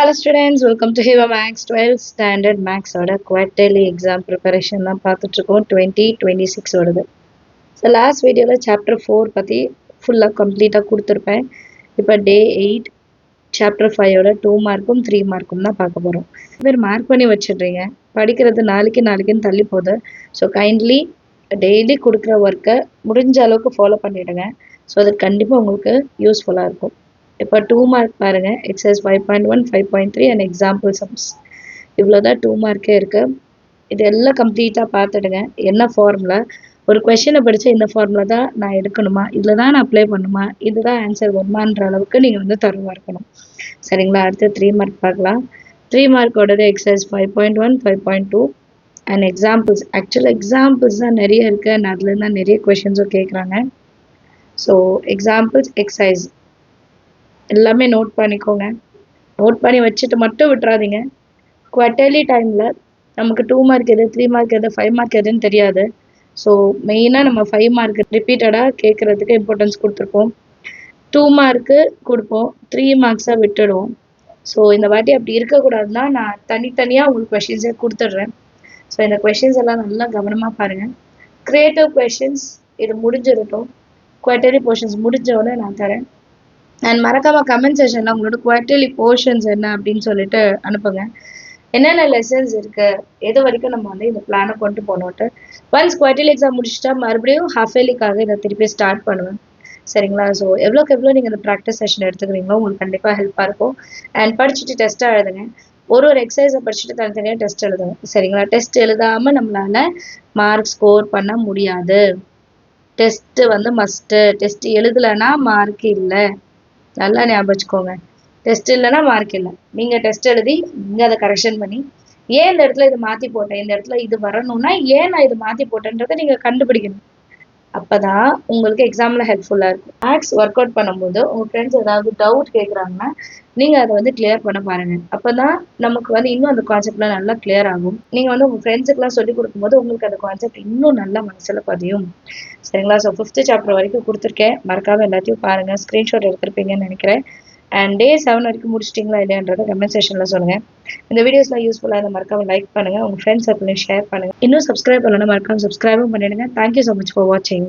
Hello students, welcome to Hiva Max 12th Standard Max oda quarterly exam preparation தான் பார்த்துட்டு இருக்கோம் 2026 ஓடது. So last videoல chapter 4 பத்தி ஃபுல்லா கம்ப்ளீட்டா கொடுத்திருப்பேன். இப்போ day 8 chapter 5 ஓட 2 மார்க்கும் 3 மார்க்கும் தான் பார்க்க போறோம். பேர் மார்க் பண்ணி வச்சிடுறீங்க. படிக்கிறது நாளைக்குன்னு தள்ளி போகுது. ஸோ கைண்ட்லி டெய்லி கொடுக்குற ஒர்க்கை முடிஞ்ச அளவுக்கு ஃபாலோ பண்ணிடுங்க. ஸோ அது கண்டிப்பாக உங்களுக்கு யூஸ்ஃபுல்லாக இருக்கும். இப்போ 2 மார்க் பாருங்கள், எக்ஸசைஸ் 5.1 5.3 அண்ட் எக்ஸாம்பிள் சம்ஸ். இவ்வளோதான் 2 மார்க்கே இருக்குது. இது எல்லாம் கம்ப்ளீட்டாக பார்த்துடுங்க. என்ன ஃபார்முலா, ஒரு கொஷினை படித்தா இந்த ஃபார்முலா தான் நான் எடுக்கணுமா, இதில் தான் நான் அப்ளை பண்ணுமா, இதுதான் ஆன்சர் வருமான்ற அளவுக்கு நீங்கள் வந்து தருவாக இருக்கணும். சரிங்களா? அடுத்து 3 மார்க் பார்க்கலாம். 3 மார்க்கோடது எக்ஸசைஸ் 5.1 5.2 அண்ட் எக்ஸாம்பிள்ஸ். ஆக்சுவலாக எக்ஸாம்பிள்ஸ் தான் நிறைய இருக்குது அண்ட் அதுலேருந்து தான் நிறைய கொஷின்ஸும் கேட்குறாங்க. ஸோ எக்ஸாம்பிள்ஸ் எக்ஸசைஸ் எல்லாமே நோட் பண்ணிக்கோங்க. நோட் பண்ணி வச்சுட்டு மட்டும் விட்டுறாதீங்க. குவார்ட்டர்லி டைமில் நமக்கு 2 மார்க் எது, 3 மார்க் எது, 5 மார்க் எதுன்னு தெரியாது. ஸோ மெயினாக நம்ம 5 மார்க் ரிப்பீட்டடாக கேட்குறதுக்கு இம்பார்ட்டன்ஸ் கொடுத்துருப்போம். 2 மார்க்கு கொடுப்போம், 3 மார்க்ஸாக விட்டுடுவோம். ஸோ இந்த வாட்டி அப்படி இருக்கக்கூடாதுன்னா நான் தனித்தனியாக உங்களுக்கு கொஷின்ஸே கொடுத்துட்றேன். ஸோ இந்த கொஷின்ஸ் எல்லாம் நல்லா கவனமாக பாருங்கள். க்ரியேட்டிவ் கொஷின்ஸ் இது முடிஞ்சிருக்கும். குவார்ட்டர்லி போர்ஷன்ஸ் முடிஞ்சோடனே நான் தரேன். அண்ட் மறக்காம கமெண்ட் செஷனில் உங்களோட குவார்ட்டர்லி போர்ஷன்ஸ் என்ன அப்படின்னு சொல்லிட்டு அனுப்புங்க. என்னென்ன லெசன்ஸ் இருக்கு, எது வரைக்கும் நம்ம வந்து இந்த பிளானை கொண்டு போனோட்டு. ஒன்ஸ் குவார்ட்டர்லி எக்ஸாம் முடிச்சுட்டா மறுபடியும் ஹாஃப் இயர்லிக்காக இதை திருப்பி ஸ்டார்ட் பண்ணுவேன். சரிங்களா? ஸோ எவ்வளோக்கு எவ்வளோ நீங்கள் இந்த ப்ராக்டிஸ் செஷன் எடுத்துக்கிறீங்களோ உங்களுக்கு கண்டிப்பாக ஹெல்ப்பாக இருக்கும். அண்ட் படிச்சுட்டு டெஸ்ட்டாக எழுதுங்க. ஒரு எக்ஸசைஸை படிச்சுட்டு தனித்தனியாக டெஸ்ட் எழுதுங்க. சரிங்களா? டெஸ்ட் எழுதாமல் நம்மளால மார்க் ஸ்கோர் பண்ண முடியாது. டெஸ்ட்டு வந்து மஸ்ட்டு. டெஸ்ட் எழுதலைன்னா மார்க் இல்லை. நல்லா ஞாபகம் வச்சுக்கோங்க. டெஸ்ட் இல்லைன்னா மார்க் இல்லை. நீங்கள் டெஸ்ட் எழுதி நீங்கள் அதை கரெக்ஷன் பண்ணி ஏன் இந்த இடத்துல இது மாற்றி போட்டேன், இந்த இடத்துல இது வரணும்னா ஏன் நான் இது மாற்றி போட்டேன்றதை நீங்கள் கண்டுபிடிக்கணும். அப்போ தான் உங்களுக்கு எக்ஸாமில் ஹெல்ப்ஃபுல்லாக இருக்கும். மேக்ஸ் ஒர்க் அவுட் பண்ணும்போது உங்கள் ஃப்ரெண்ட்ஸ் ஏதாவது டவுட் கேட்குறாங்கன்னா நீங்கள் அதை வந்து கிளியர் பண்ண பாருங்கள். அப்போ தான் நமக்கு வந்து இன்னும் அந்த கான்செப்ட்லாம் நல்லா கிளியர் ஆகும். நீங்கள் வந்து உங்கள் ஃப்ரெண்ட்ஸுக்கெலாம் சொல்லிக் கொடுக்கும்போது உங்களுக்கு அந்த கான்செப்ட் இன்னும் நல்லா மனசில் பதியும். சரிங்களா? ஸோ 5th சாப்டர் வரைக்கும் கொடுத்துருக்கேன். மறக்காமல் எல்லாத்தையும் பாருங்கள். ஸ்க்ரீன்ஷாட் எடுத்துருப்பீங்கன்னு நினைக்கிறேன். அண்ட் டே 7 வரைக்கும் முடிச்சிட்டிங்களா இல்லையான்றதை கமெண்ட் செஷனில் சொல்லுங்கள். இந்த வீடியோஸ்லாம் யூஸ்ஃபுல்லாக இருந்தால் மறக்காமல் லைக் பண்ணுங்கள். உங்கள் ஃப்ரெண்ட்ஸ் சர்க்கிளையும் ஷேர் பண்ணுங்கள். இன்னும் சப்ஸ்கிரைப் பண்ணணும்னா மறக்காமல் சப்ஸ்கிரைபும் பண்ணிடுங்க. தேங்க்யூ ஸோ மச் ஃபார் வாட்சிங்.